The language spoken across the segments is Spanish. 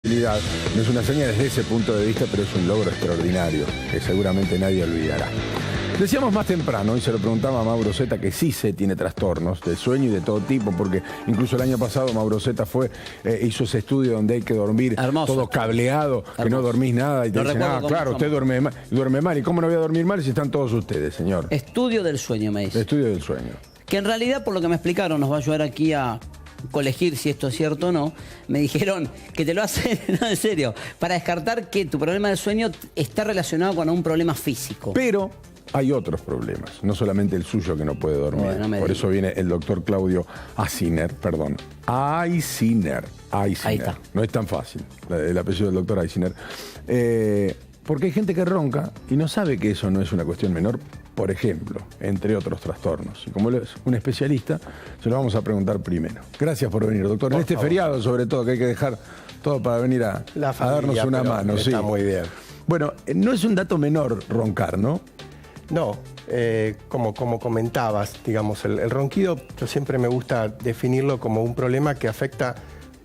No es una hazaña desde ese punto de vista, pero es un logro extraordinario que seguramente nadie olvidará. Decíamos más temprano, y se lo preguntaba a Mauro Zeta, que sí se tiene trastornos de sueño y de todo tipo, porque incluso el año pasado Mauro Zeta hizo ese estudio donde hay que dormir todo cableado, que no dormís nada, y te dicen, claro, usted duerme mal. ¿Y cómo no voy a dormir mal si están todos ustedes, señor? Estudio del sueño, me dice. Estudio del sueño. Que en realidad, por lo que me explicaron, nos va a ayudar aquí a colegir si esto es cierto o no. Me dijeron que te lo hacen, no, en serio, para descartar que tu problema del sueño está relacionado con un problema físico. Pero hay otros problemas, no solamente el suyo que no puede dormir. Bueno, por eso viene el doctor Claudio Aysiner. Ahí está. No es tan fácil, el apellido del doctor Aysiner. Porque hay gente que ronca y no sabe que eso no es una cuestión menor, por ejemplo, entre otros trastornos. Y como él es un especialista, se lo vamos a preguntar primero. Gracias por venir, doctor. En este feriado, sobre todo, que hay que dejar todo para venir a darnos una mano. Está muy bien. Bueno, no es un dato menor roncar, ¿no? No, como comentabas, digamos, el ronquido, yo siempre me gusta definirlo como un problema que afecta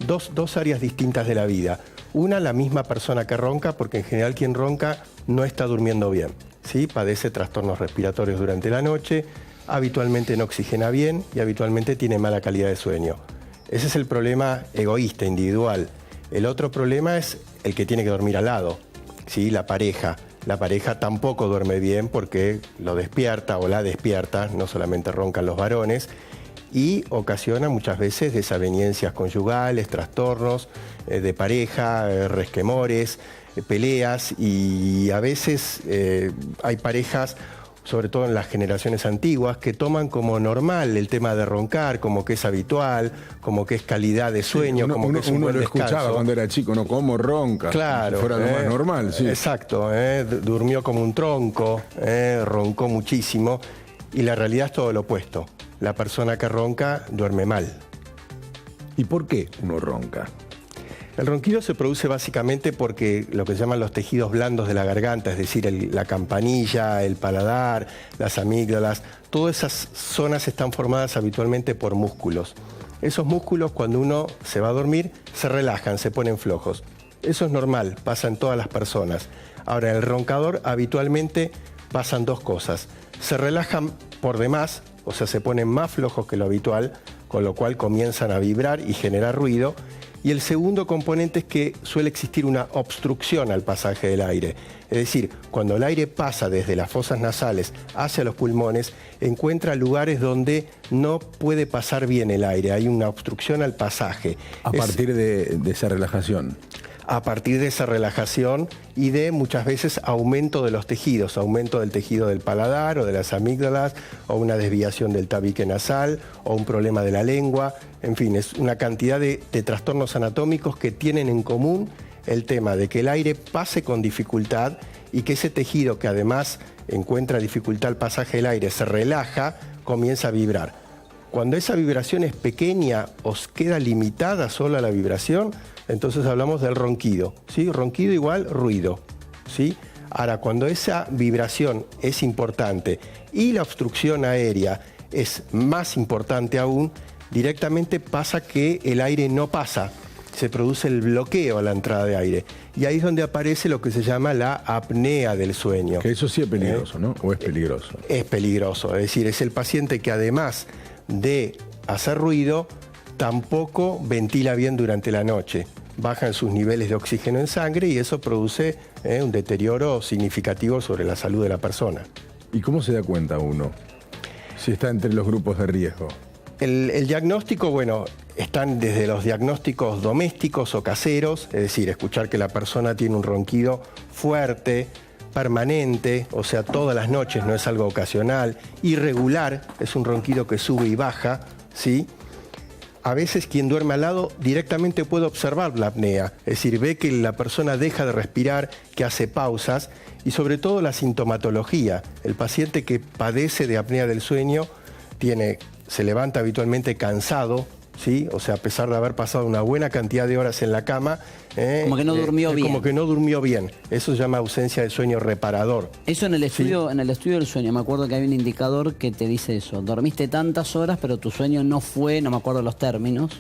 dos áreas distintas de la vida. Una, la misma persona que ronca, porque en general quien ronca no está durmiendo bien, ¿sí? Padece trastornos respiratorios durante la noche, habitualmente no oxigena bien y habitualmente tiene mala calidad de sueño. Ese es el problema egoísta, individual. El otro problema es el que tiene que dormir al lado, ¿sí? La pareja. La pareja tampoco duerme bien porque lo despierta o la despierta, no solamente roncan los varones, y ocasiona muchas veces desavenencias conyugales, trastornos de pareja, resquemores, peleas, y a veces hay parejas, sobre todo en las generaciones antiguas, que toman como normal el tema de roncar, como que es habitual, como que es calidad de sueño, sí, como que es un buen descanso. Escuchaba cuando era chico, ¿no? ¿Cómo ronca? Claro. Si fuera lo más normal, sí. Exacto, durmió como un tronco, roncó muchísimo, y la realidad es todo lo opuesto. La persona que ronca duerme mal. ¿Y por qué uno ronca? El ronquido se produce básicamente porque lo que se llaman los tejidos blandos de la garganta, es decir, la campanilla, el paladar, las amígdalas, todas esas zonas están formadas habitualmente por músculos. Esos músculos, cuando uno se va a dormir, se relajan, se ponen flojos. Eso es normal, pasa en todas las personas. Ahora, en el roncador habitualmente pasan dos cosas. Se relajan por demás, o sea, se ponen más flojos que lo habitual, con lo cual comienzan a vibrar y generar ruido. Y el segundo componente es que suele existir una obstrucción al pasaje del aire. Es decir, cuando el aire pasa desde las fosas nasales hacia los pulmones, encuentra lugares donde no puede pasar bien el aire. Hay una obstrucción al pasaje. A partir de esa relajación. A partir de esa relajación y de muchas veces aumento de los tejidos, aumento del tejido del paladar o de las amígdalas, o una desviación del tabique nasal, o un problema de la lengua. En fin, es una cantidad de trastornos anatómicos que tienen en común el tema de que el aire pase con dificultad y que ese tejido, que además encuentra dificultad al pasaje del aire, se relaja, comienza a vibrar. Cuando esa vibración es pequeña o queda limitada solo a la vibración, entonces hablamos del ronquido, ¿sí? Ronquido igual ruido, ¿sí? Ahora, cuando esa vibración es importante y la obstrucción aérea es más importante aún, directamente pasa que el aire no pasa, se produce el bloqueo a la entrada de aire. Y ahí es donde aparece lo que se llama la apnea del sueño. Que eso sí es peligroso, ¿no? ¿O es peligroso? Es peligroso, es decir, es el paciente que además de hacer ruido, tampoco ventila bien durante la noche. Bajan sus niveles de oxígeno en sangre y eso produce un deterioro significativo sobre la salud de la persona. ¿Y cómo se da cuenta uno si está entre los grupos de riesgo? El diagnóstico, bueno, están desde los diagnósticos domésticos o caseros, es decir, escuchar que la persona tiene un ronquido fuerte, permanente, o sea, todas las noches, no es algo ocasional, irregular, es un ronquido que sube y baja, ¿sí? A veces quien duerme al lado directamente puede observar la apnea, es decir, ve que la persona deja de respirar, que hace pausas, y sobre todo la sintomatología. El paciente que padece de apnea del sueño se levanta habitualmente cansado, ¿sí? O sea, a pesar de haber pasado una buena cantidad de horas en la cama, como que no durmió bien. Como que no durmió bien. Eso se llama ausencia de sueño reparador. Eso en el estudio, ¿sí? En el estudio del sueño, me acuerdo que hay un indicador que te dice eso. Dormiste tantas horas, pero tu sueño no fue, no me acuerdo los términos,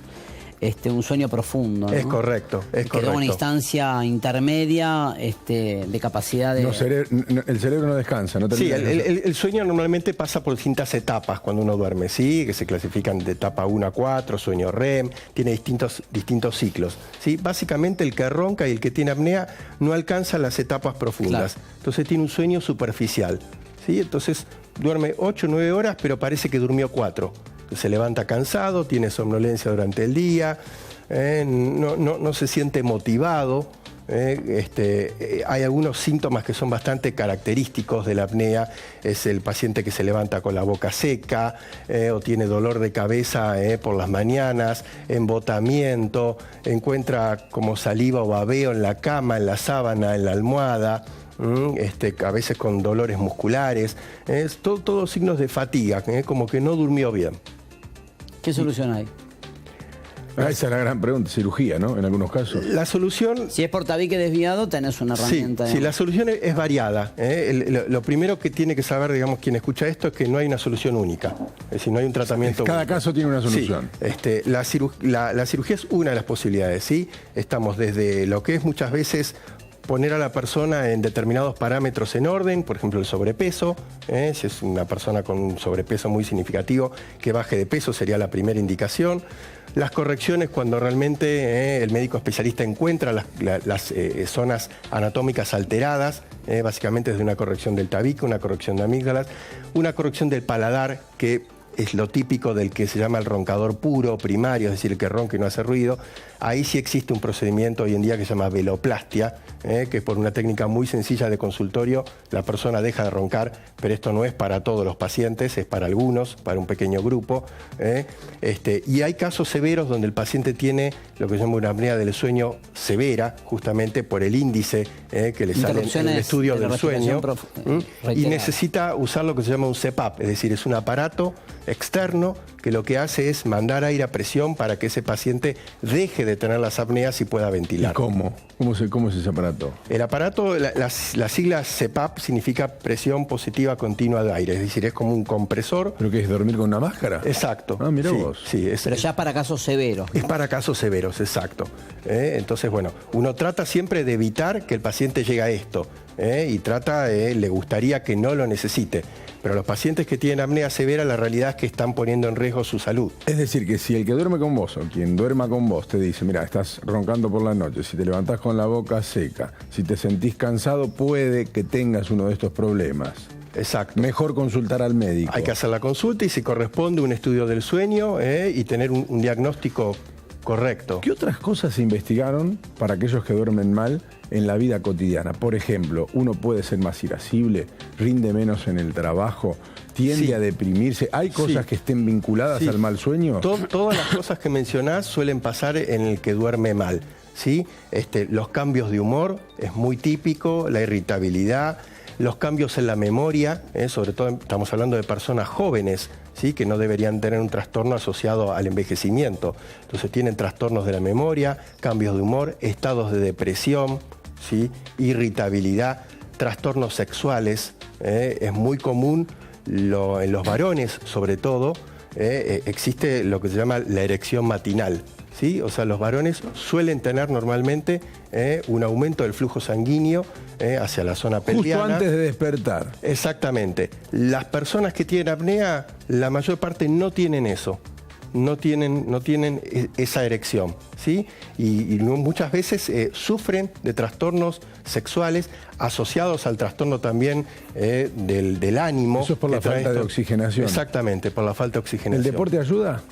un sueño profundo, ¿no? Es correcto, es correcto. Quedó una instancia intermedia de capacidad de... el cerebro no descansa, ¿no? Sí, el sueño normalmente pasa por distintas etapas cuando uno duerme, ¿sí? Que se clasifican de etapa 1 a 4, sueño REM, tiene distintos ciclos, ¿sí? Básicamente el que ronca y el que tiene apnea no alcanza las etapas profundas, claro. Entonces tiene un sueño superficial, ¿sí? Entonces duerme 8 o 9 horas, pero parece que durmió 4. Se levanta cansado, tiene somnolencia durante el día, no se siente motivado. Hay algunos síntomas que son bastante característicos de la apnea. Es el paciente que se levanta con la boca seca o tiene dolor de cabeza por las mañanas, embotamiento, encuentra como saliva o babeo en la cama, en la sábana, en la almohada. A veces con dolores musculares, todos signos de fatiga, como que no durmió bien. ¿Qué solución hay? Esa es la gran pregunta, cirugía, ¿no? En algunos casos. La solución... Si es por tabique desviado, tenés una herramienta. Sí, la solución es variada. Lo primero que tiene que saber, digamos, quien escucha esto, es que no hay una solución única. Es decir, no hay un tratamiento Cada único. caso tiene una solución. Sí, la cirugía es una de las posibilidades, ¿sí? Estamos desde lo que es muchas veces poner a la persona en determinados parámetros en orden, por ejemplo el sobrepeso, si es una persona con un sobrepeso muy significativo, que baje de peso sería la primera indicación. Las correcciones cuando realmente el médico especialista encuentra las zonas anatómicas alteradas, básicamente desde una corrección del tabique, una corrección de amígdalas, una corrección del paladar, que es lo típico del que se llama el roncador puro, primario, es decir, el que ronca y no hace ruido. Ahí sí existe un procedimiento hoy en día que se llama veloplastia, que es por una técnica muy sencilla de consultorio, la persona deja de roncar, pero esto no es para todos los pacientes, es para algunos, para un pequeño grupo. Y hay casos severos donde el paciente tiene lo que se llama una apnea del sueño severa, justamente por el índice que le sale en el estudio del sueño, y necesita usar lo que se llama un CPAP, es decir, es un aparato externo que lo que hace es mandar aire a presión para que ese paciente deje de tener las apneas y pueda ventilar. ¿Y cómo? ¿Cómo es ese aparato? El aparato, la sigla CPAP significa presión positiva continua de aire, es decir, es como un compresor. ¿Pero qué es, dormir con una máscara? Exacto. Ah, mirá vos. Sí, pero ya para casos severos. Es para casos severos, exacto. Entonces, bueno, uno trata siempre de evitar que el paciente llegue a esto, y le gustaría que no lo necesite. Pero los pacientes que tienen apnea severa, la realidad es que están poniendo en riesgo su salud. Es decir, que si el que duerme con vos o quien duerma con vos te dice, mira, estás roncando por la noche, si te levantás con la boca seca, si te sentís cansado, puede que tengas uno de estos problemas. Exacto. Mejor consultar al médico. Hay que hacer la consulta y si corresponde un estudio del sueño y tener un diagnóstico correcto. ¿Qué otras cosas se investigaron para aquellos que duermen mal en la vida cotidiana? Por ejemplo, uno puede ser más irascible, rinde menos en el trabajo, tiende a deprimirse. ¿Hay cosas que estén vinculadas al mal sueño? Todas las cosas que mencionás suelen pasar en el que duerme mal, ¿sí? Los cambios de humor es muy típico, la irritabilidad, los cambios en la memoria, sobre todo estamos hablando de personas jóvenes, ¿sí? Que no deberían tener un trastorno asociado al envejecimiento. Entonces tienen trastornos de la memoria, cambios de humor, estados de depresión, ¿sí? Irritabilidad, trastornos sexuales. Es muy común en los varones, sobre todo, existe lo que se llama la erección matinal. ¿Sí? O sea, los varones suelen tener normalmente un aumento del flujo sanguíneo hacia la zona pelviana. Justo antes de despertar. Exactamente. Las personas que tienen apnea, la mayor parte no tienen eso. No tienen esa erección, ¿sí? Y muchas veces sufren de trastornos sexuales asociados al trastorno también del ánimo. Eso es por la falta de oxigenación. Exactamente, por la falta de oxigenación. ¿El deporte ayuda?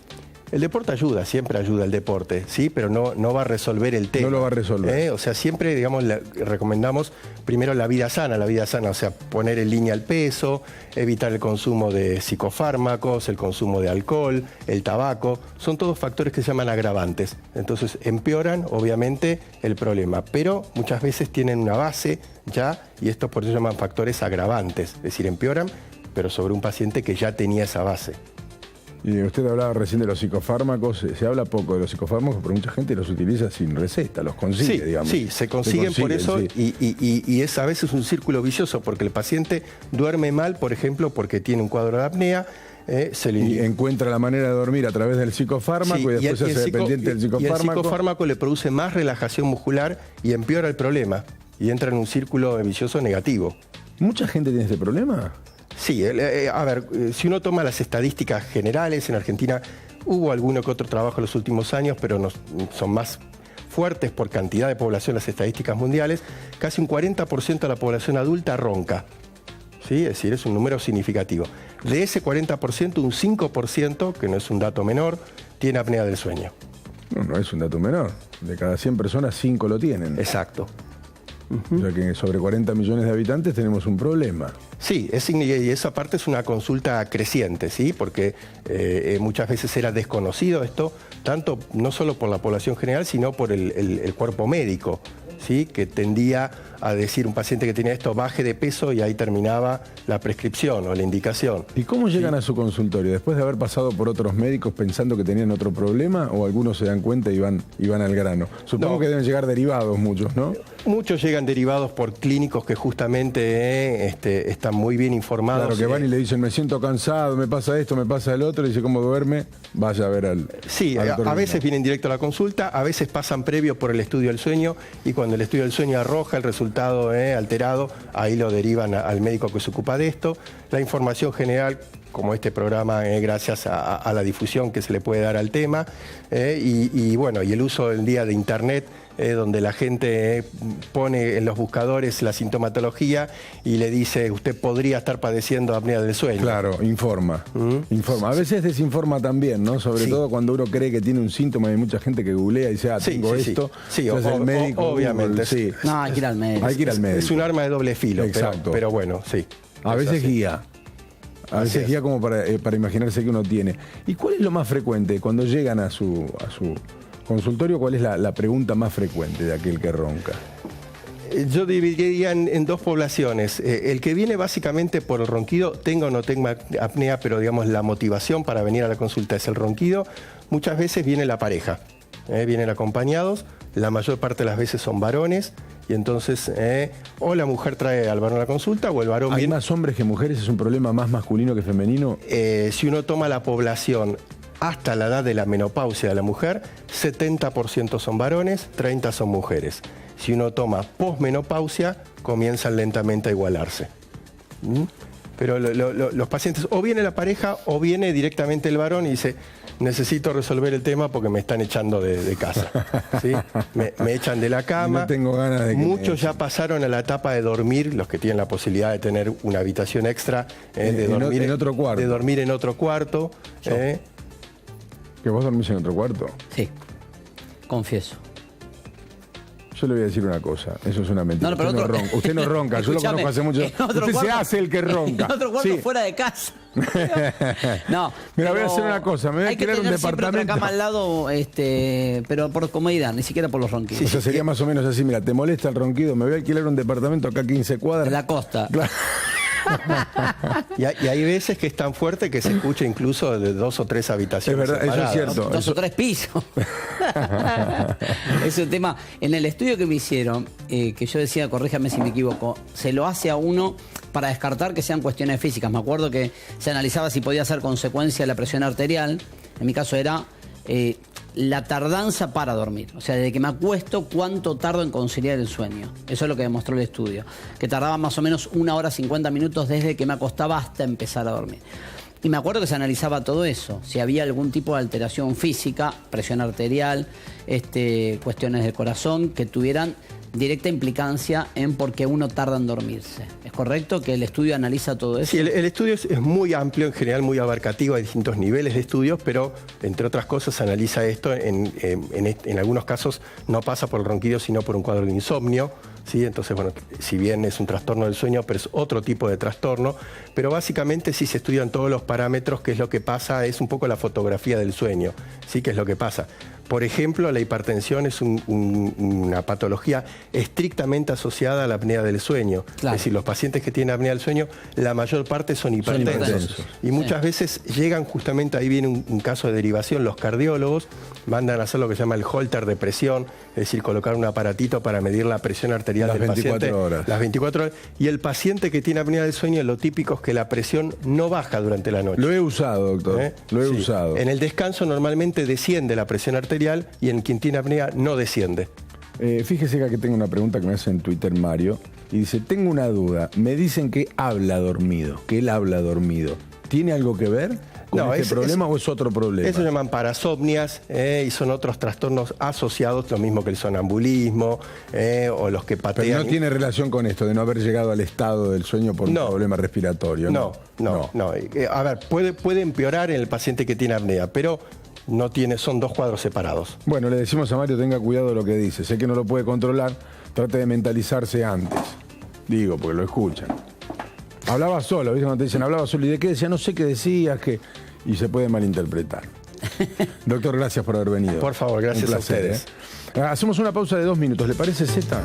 El deporte ayuda, siempre ayuda el deporte, ¿sí? Pero no va a resolver el tema. No lo va a resolver. O sea, siempre, digamos, recomendamos primero la vida sana, o sea, poner en línea el peso, evitar el consumo de psicofármacos, el consumo de alcohol, el tabaco, son todos factores que se llaman agravantes. Entonces empeoran, obviamente, el problema, pero muchas veces tienen una base ya, y estos por eso se llaman factores agravantes, es decir, empeoran, pero sobre un paciente que ya tenía esa base. Y usted hablaba recién de los psicofármacos. Se habla poco de los psicofármacos, pero mucha gente los utiliza sin receta, los consigue, digamos. Sí, se consiguen por eso, sí. y es a veces un círculo vicioso, porque el paciente duerme mal, por ejemplo, porque tiene un cuadro de apnea. Y encuentra la manera de dormir a través del psicofármaco, y después se hace dependiente del psicofármaco. Y el psicofármaco le produce más relajación muscular y empeora el problema. Y entra en un círculo vicioso negativo. ¿Mucha gente tiene este problema? Sí, a ver, si uno toma las estadísticas generales, en Argentina hubo alguno que otro trabajo en los últimos años, pero son más fuertes por cantidad de población las estadísticas mundiales. Casi un 40% de la población adulta ronca. ¿Sí? Es decir, es un número significativo. De ese 40%, un 5%, que no es un dato menor, tiene apnea del sueño. No es un dato menor. De cada 100 personas, 5 lo tienen. Exacto. O sea que sobre 40 millones de habitantes tenemos un problema. Sí, y esa parte es una consulta creciente, ¿sí? Porque muchas veces era desconocido esto, tanto no solo por la población general, sino por el cuerpo médico, ¿sí? Que tendía a decir un paciente que tenía esto, baje de peso, y ahí terminaba la prescripción o la indicación. ¿Y cómo llegan a su consultorio? ¿Después de haber pasado por otros médicos pensando que tenían otro problema, o algunos se dan cuenta y van al grano? Supongo que deben llegar derivados muchos, ¿no? Muchos llegan derivados por clínicos que justamente están muy bien informados. Claro, que van y le dicen, me siento cansado, me pasa esto, me pasa el otro, y dice, ¿cómo duerme? Vaya a ver al... Sí, a veces vienen directo a la consulta, a veces pasan previo por el estudio del sueño, y cuando el estudio del sueño arroja el resultado alterado, ahí lo derivan al médico que se ocupa de esto. La información general, como este programa, gracias a la difusión que se le puede dar al tema, y el uso del día de Internet, donde la gente pone en los buscadores la sintomatología y le dice, usted podría estar padeciendo apnea del sueño. Claro, informa. Informa. A veces desinforma también, ¿no? Sobre todo cuando uno cree que tiene un síntoma. Hay mucha gente que googlea y dice, tengo esto. Sí, el médico, obviamente. Sí. No, hay que ir al médico. Hay que ir al médico. Es un arma de doble filo. Exacto. Pero bueno, sí. A veces guía. A veces guía como para imaginarse que uno tiene. ¿Y cuál es lo más frecuente cuando llegan a su consultorio? ¿Cuál es la pregunta más frecuente de aquel que ronca? Yo dividiría en dos poblaciones. El que viene básicamente por el ronquido, tenga o no tenga apnea, pero digamos la motivación para venir a la consulta es el ronquido. Muchas veces viene la pareja, vienen acompañados, la mayor parte de las veces son varones, y entonces o la mujer trae al varón a la consulta o el varón viene... ¿Hay más hombres que mujeres? ¿Es un problema más masculino que femenino? Si uno toma la población hasta la edad de la menopausia de la mujer, 70% son varones, 30% son mujeres. Si uno toma posmenopausia, comienzan lentamente a igualarse. Pero los pacientes, o viene la pareja o viene directamente el varón y dice, necesito resolver el tema porque me están echando de casa. ¿Sí? Me echan de la cama. No tengo ganas de que muchos ya pasaron a la etapa de dormir, los que tienen la posibilidad de tener una habitación extra, de dormir en otro cuarto. De dormir en otro cuarto. ¿Que vos dormís en otro cuarto? Sí, confieso. Yo le voy a decir una cosa, eso es una mentira. No, usted no ronca, yo lo conozco hace mucho. Usted se hace el que ronca. En otro cuarto fuera de casa. No. Mira, voy a hacer una cosa, me voy a alquilar un departamento. Otra cama al lado, pero por comodidad, ni siquiera por los ronquidos. O sea, sería más o menos así, mira, te molesta el ronquido, me voy a alquilar un departamento acá a 15 cuadras. En la costa. Claro. Y hay veces que es tan fuerte que se escucha incluso de 2 o 3 habitaciones. Es verdad, separadas. eso es cierto. 2 o 3 pisos. Es un tema. En el estudio que me hicieron, que yo decía, corríjame si me equivoco, se lo hace a uno para descartar que sean cuestiones físicas. Me acuerdo que se analizaba si podía ser consecuencia de la presión arterial. En mi caso era la tardanza para dormir. O sea, desde que me acuesto, cuánto tardo en conciliar el sueño. Eso es lo que demostró el estudio. Que tardaba más o menos 1 hora 50 minutos desde que me acostaba hasta empezar a dormir. Y me acuerdo que se analizaba todo eso. Si había algún tipo de alteración física, presión arterial, cuestiones del corazón, que tuvieran directa implicancia en por qué uno tarda en dormirse. ¿Es correcto que el estudio analiza todo eso? Sí, el estudio es muy amplio, en general muy abarcativo, hay distintos niveles de estudios, pero entre otras cosas analiza esto, en algunos casos no pasa por el ronquido, sino por un cuadro de insomnio. ¿Sí? Entonces, bueno, si bien es un trastorno del sueño, pero es otro tipo de trastorno, pero básicamente sí se estudian todos los parámetros, que es lo que pasa, es un poco la fotografía del sueño, ¿sí? Que es lo que pasa. Por ejemplo, la hipertensión es una patología estrictamente asociada a la apnea del sueño. Claro. Es decir, los pacientes que tienen apnea del sueño, la mayor parte son hipertensos. Y muchas veces llegan justamente, ahí viene un caso de derivación, los cardiólogos mandan a hacer lo que se llama el Holter de presión, es decir, colocar un aparatito para medir la presión arterial del paciente. Las 24 horas. Y el paciente que tiene apnea del sueño, lo típico es que la presión no baja durante la noche. Lo he usado, doctor. Lo he usado. En el descanso normalmente desciende la presión arterial y en quien tiene apnea no desciende. Fíjese que aquí tengo una pregunta que me hace en Twitter Mario y dice, tengo una duda, me dicen que habla dormido, que él habla dormido. ¿Tiene algo que ver con este problema o es otro problema? Eso se llaman parasomnias y son otros trastornos asociados, lo mismo que el sonambulismo o los que patean. Pero no tiene relación con esto de no haber llegado al estado del sueño por un problema respiratorio. No. A ver, puede empeorar en el paciente que tiene apnea, pero no tiene, son dos cuadros separados. Bueno, le decimos a Mario, tenga cuidado de lo que dice. Sé que no lo puede controlar, trate de mentalizarse antes. Digo, porque lo escuchan. Hablaba solo, ¿viste? Cuando te dicen hablaba solo, ¿y de qué decía? No sé qué decías, y se puede malinterpretar. Doctor, gracias por haber venido. Por favor, gracias a ustedes. Hacemos una pausa de 2 minutos, ¿le parece, Zeta?